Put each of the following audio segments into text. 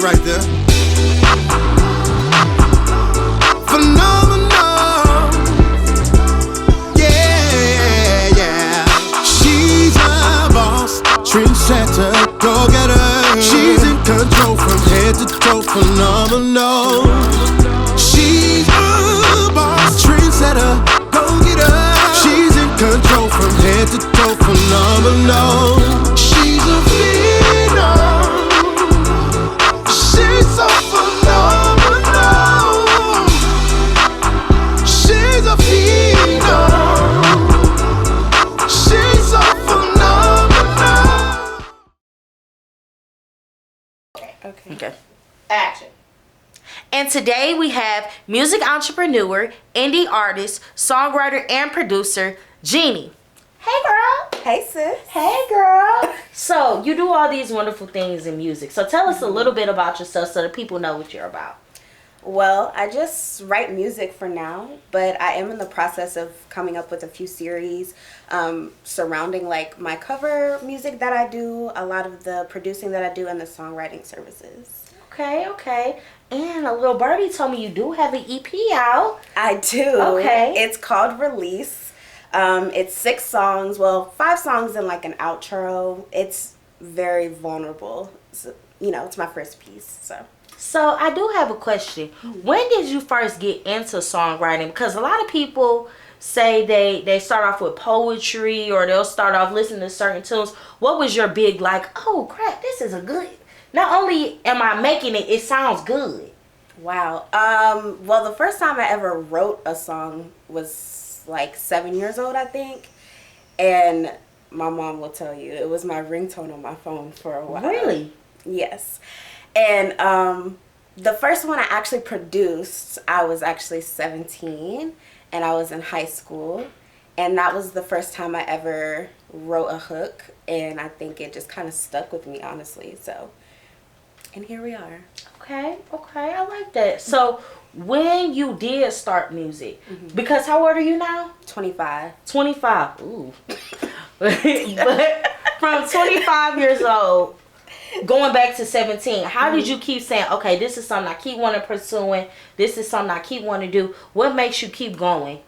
right there. Phenomenal. Yeah, yeah. She's a boss, trendsetter, go-getter. She's in control from head to toe. Phenomenal. She's a boss, trendsetter, go-getter. She's in control from head to toe. Phenomenal. She's a phenom. She's so phenomenal. She's a phenom. She's so phenomenal. Okay. Action. And today we have music entrepreneur, indie artist, songwriter, and producer, Genni. Hey, girl. Hey, sis. Hey, girl. So, you do all these wonderful things in music. So, tell us a little bit about yourself so that people know what you're about. Well, I just write music for now, but I am in the process of coming up with a few series surrounding like my cover music that I do, a lot of the producing that I do, and the songwriting services. Okay. And a little birdie told me you do have an EP out. I do. Okay. It's called Release. It's 6 songs, well, 5 songs and like an outro. It's very vulnerable. So, it's my first piece, so. So I do have a question. When did you first get into songwriting? Because a lot of people say they start off with poetry or they'll start off listening to certain tunes. What was your big like, oh crap, this is a good, not only am I making it, it sounds good. Wow. Well, the first time I ever wrote a song was like 7 years old, I think. And my mom will tell you, it was my ringtone on my phone for a while. Really? Yes. And the first one I actually produced, I was actually 17 and I was in high school. And that was the first time I ever wrote a hook. And I think it just kind of stuck with me, honestly. So, and here we are. Okay, I like that. So, when you did start music, because how old are you now? 25. 25. Ooh. But from 25 years old, going back to 17, how did you keep saying, okay, this is something I keep wanting to pursuing, this is something I keep wanting to do? What makes you keep going?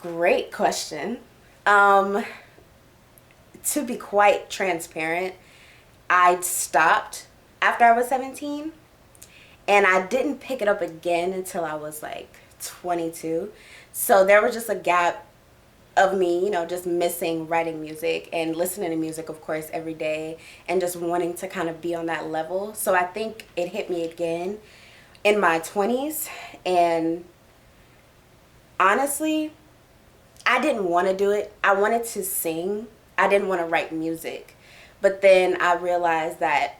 Great question. To be quite transparent, I stopped after I was 17, and I didn't pick it up again until I was like 22. So there was just a gap of me, just missing writing music and listening to music, of course, every day, and just wanting to kind of be on that level. So I think it hit me again in my 20s, and honestly, I didn't want to do it. I wanted to sing. I didn't want to write music. But then I realized that,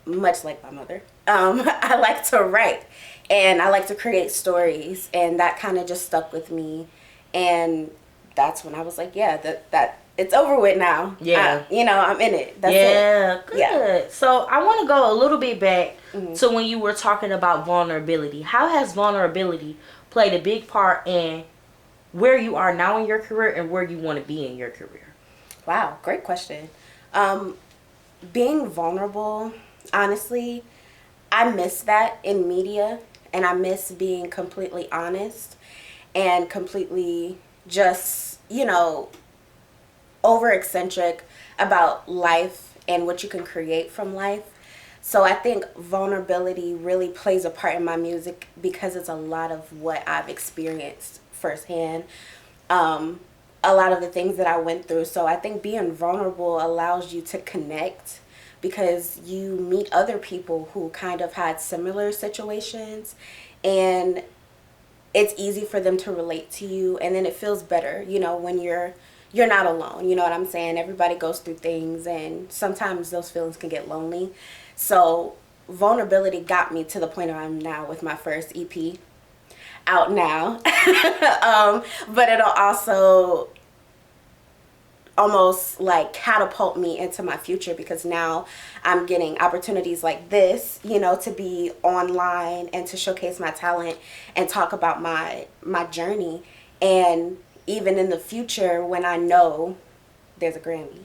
much like my mother, I like to write and I like to create stories, and that kind of just stuck with me. And that's when I was like, yeah, that it's over with now. Yeah. I'm in it. That's it. Good. Yeah. So I want to go a little bit back to when you were talking about vulnerability. How has vulnerability played a big part in where you are now in your career and where you want to be in your career? Wow, great question. Being vulnerable, honestly, I miss that in media, and I miss being completely honest and completely just, over eccentric about life and what you can create from life. So I think vulnerability really plays a part in my music because it's a lot of what I've experienced firsthand. A lot of the things that I went through. So I think being vulnerable allows you to connect because you meet other people who kind of had similar situations, and it's easy for them to relate to you, and then it feels better, when you're not alone. You know what I'm saying? Everybody goes through things, and sometimes those feelings can get lonely. So vulnerability got me to the point where I'm now with my first EP out now. But it'll also almost like catapult me into my future because now I'm getting opportunities like this, to be online and to showcase my talent and talk about my journey. And even in the future, when I know there's a Grammy,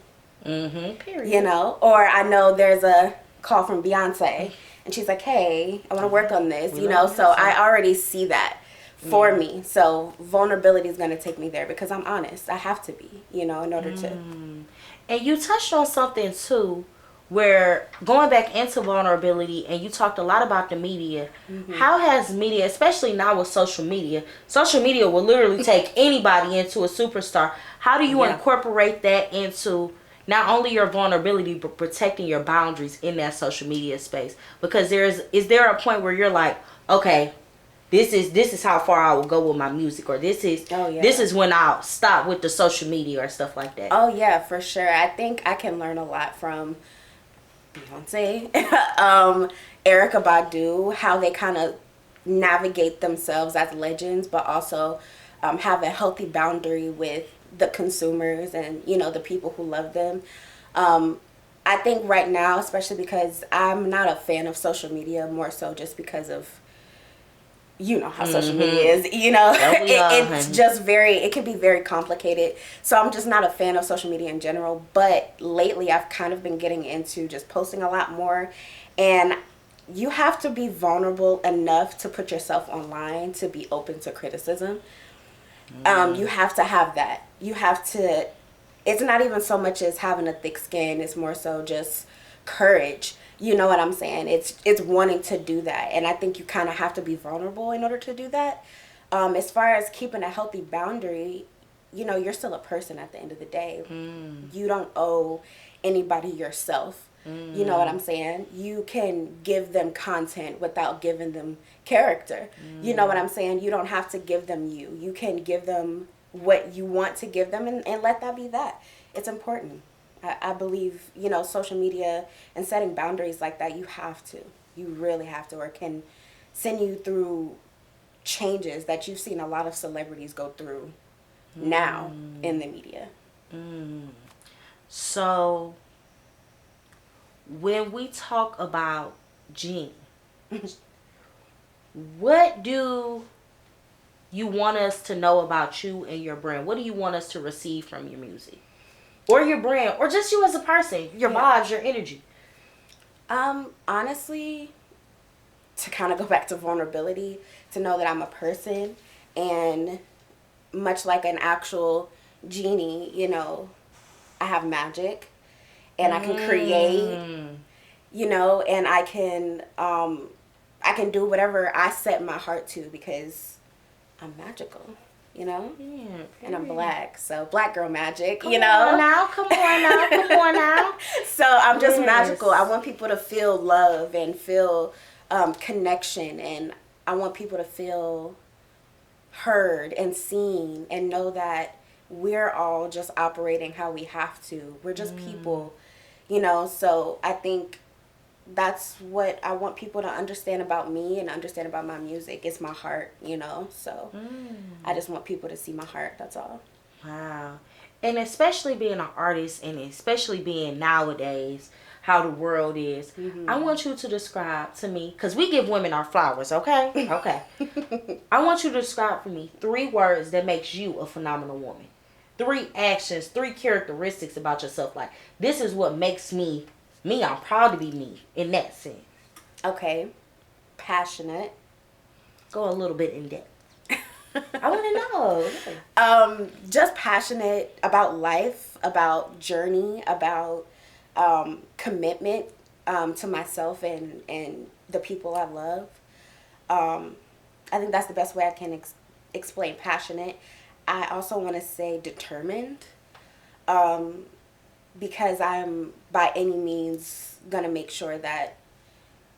Period. You know, or I know there's a call from Beyonce and she's like, hey, I want to work on this, you know, so I already see that for me. So vulnerability is going to take me there because I'm honest. I have to be, you know, in order to. And you touched on something too, where going back into vulnerability, and you talked a lot about the media. How has media, especially now with social media will literally take anybody into a superstar. How do you incorporate that into not only your vulnerability but protecting your boundaries in that social media space? Because is there a point where you're like, okay, this is how far I will go with my music, or this is when I'll stop with the social media or stuff like that? Oh yeah, for sure. I think I can learn a lot from Beyonce, Erykah Badu, how they kind of navigate themselves as legends, but also have a healthy boundary with the consumers and, you know, the people who love them. I think right now, especially because I'm not a fan of social media, more so just because of, you know how social media is, you know, it's just it can be very complicated. So I'm just not a fan of social media in general. But lately I've kind of been getting into just posting a lot more. And you have to be vulnerable enough to put yourself online to be open to criticism. You have to have that. You have to, it's not even so much as having a thick skin. It's more so just courage. You know what I'm saying? It's wanting to do that. And I think you kind of have to be vulnerable in order to do that. As far as keeping a healthy boundary, you know, you're still a person at the end of the day. You don't owe anybody yourself. You know what I'm saying? You can give them content without giving them character. You know what I'm saying? You don't have to give them you. You can give them what you want to give them and let that be that. It's important. I believe, you know, social media and setting boundaries like that, you have to. You really have to, or it can send you through changes that you've seen a lot of celebrities go through now in the media. So, when we talk about Genni, what do you want us to know about you and your brand? What do you want us to receive from your music? Or your brand, or just you as a person, your vibes, your energy? Honestly, to kind of go back to vulnerability, to know that I'm a person, and much like an actual genie, you know, I have magic, and I can create, you know, and I can do whatever I set my heart to because I'm magical. You know, and I'm black, so black girl magic. Come on now. So I'm just magical. I want people to feel love and feel connection, and I want people to feel heard and seen and know that we're all just operating how we have to. We're just people, you know. So I think that's what I want people to understand about me and understand about my music. It's my heart, you know. So I just want people to see my heart. That's all. Wow. And especially being an artist, and especially being nowadays how the world is, I want you to describe to me, because we give women our flowers, okay? Okay. I want you to describe for me 3 words that makes you a phenomenal woman. 3 actions, 3 characteristics about yourself. Like, this is what makes me. I'm proud to be me in that sense. Okay. Passionate. Go a little bit in depth. I want to know. Just passionate about life, about journey, about commitment to myself and the people I love. I think that's the best way I can explain passionate. I also want to say determined. Because I'm by any means gonna make sure that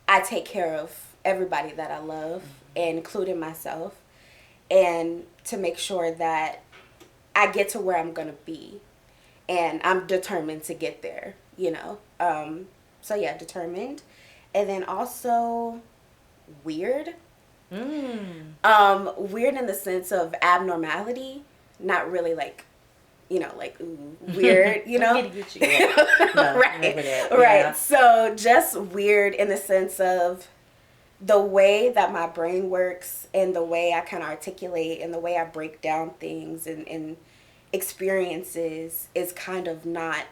I take care of everybody that I love, including myself, and to make sure that I get to where I'm gonna be, and I'm determined to get there, you know. So yeah, determined, and then also weird. Weird in the sense of abnormality, not really like, you know, like, ooh, weird, you know? Right. So just weird in the sense of the way that my brain works and the way I kind of articulate and the way I break down things and experiences is kind of not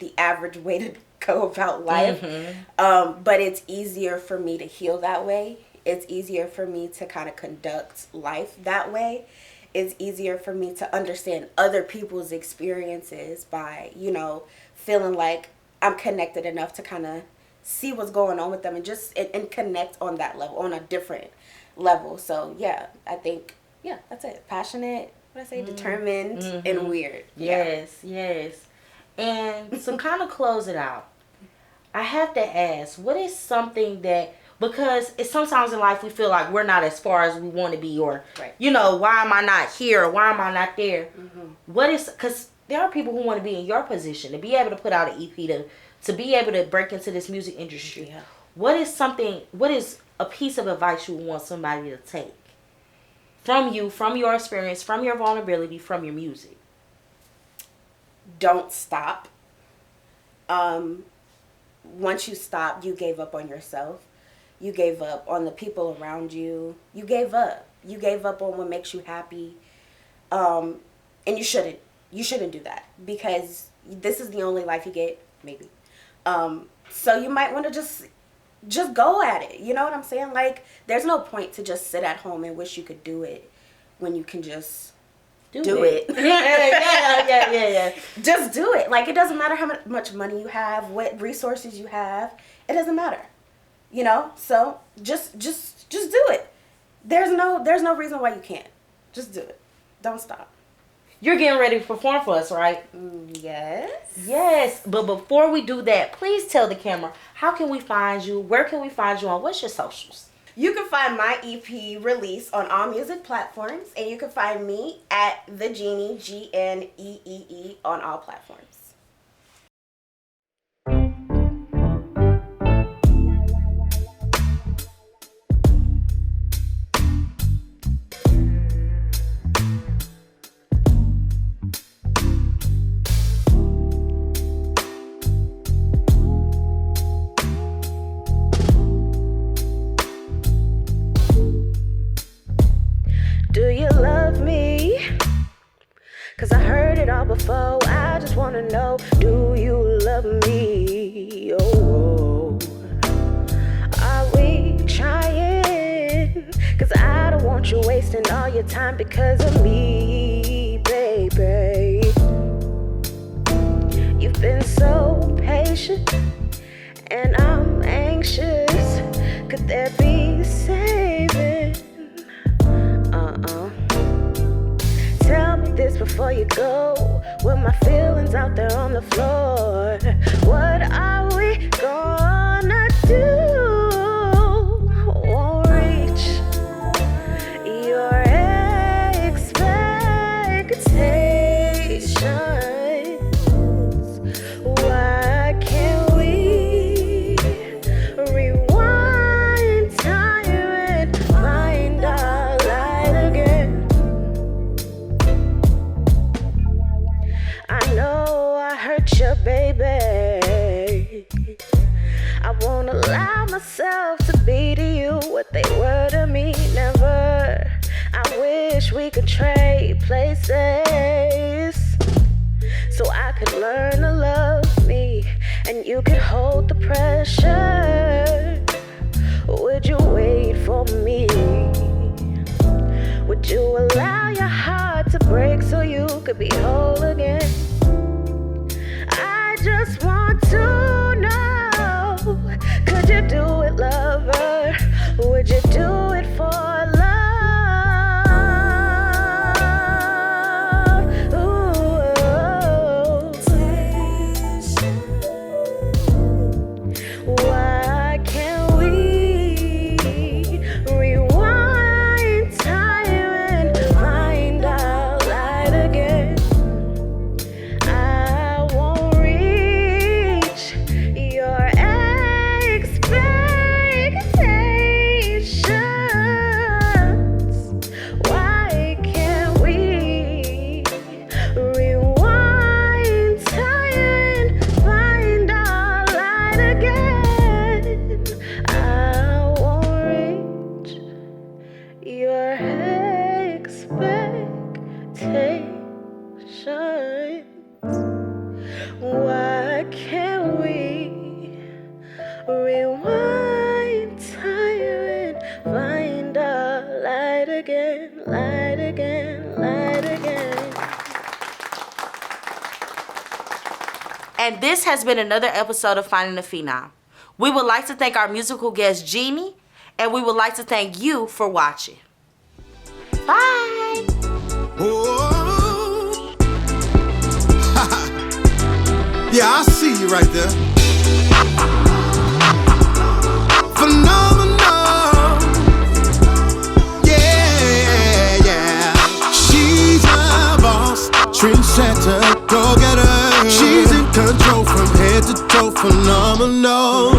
the average way to go about life. But it's easier for me to heal that way. It's easier for me to kind of conduct life that way. It's easier for me to understand other people's experiences by, you know, feeling like I'm connected enough to kind of see what's going on with them and just and connect on that level, on a different level. So yeah, I think, yeah, that's it. Passionate, what I say, determined, and weird. Yes. And to kind of close it out, I have to ask, what is something that, because it's sometimes in life we feel like we're not as far as we want to be, or, you know, why am I not here? Or why am I not there? What is, because there are people who want to be in your position, to be able to put out an EP, to be able to break into this music industry. Yeah. What is a piece of advice you want somebody to take from you, from your experience, from your vulnerability, from your music? Don't stop. Once you stop, you gave up on yourself. You gave up on the people around you. You gave up. You gave up on what makes you happy. And you shouldn't. You shouldn't do that, because this is the only life you get, maybe. So you might want to just go at it. You know what I'm saying? Like, there's no point to just sit at home and wish you could do it when you can just do it. Yeah. Just do it. Like, it doesn't matter how much money you have, what resources you have. It doesn't matter. You know? So just do it. There's no reason why you can't. Just do it. Don't stop. You're getting ready to perform for us, right? Yes. But before we do that, please tell the camera, how can we find you? Where can we find you on? What's your socials? You can find my EP release on all music platforms, and you can find me at the Genni, Gnee, on all platforms. Do you love me? 'Cause I heard it all before. I just wanna know, do you love me? Oh, are we trying? 'Cause I don't want you wasting all your time because of me, baby. You've been so patient, and I'm anxious. Could there be saving? Tell me this before you go. With my feelings out there on the floor, what are we gonna do? Won't reach your expectations. Why can't we rewind time and find our light again? I know I hurt you, baby. I won't allow myself to be to you what they were to me, never. I wish we could trade places so I could learn to love me and you could hold the pressure. Would you wait for me? Would you allow your heart to break so you could be whole again? I just want to know, could you do it, lover? Would you do it for love? Ooh. Why can't we rewind time and find our light again? And this has been another episode of Finding a Phenom. We would like to thank our musical guest, Genni, and we would like to thank you for watching. Bye. Oh. Yeah, I see you right there. Phenomenal. Yeah, yeah. She's a boss, trendsetter, go-getter. She's in control from head to toe, phenomenal.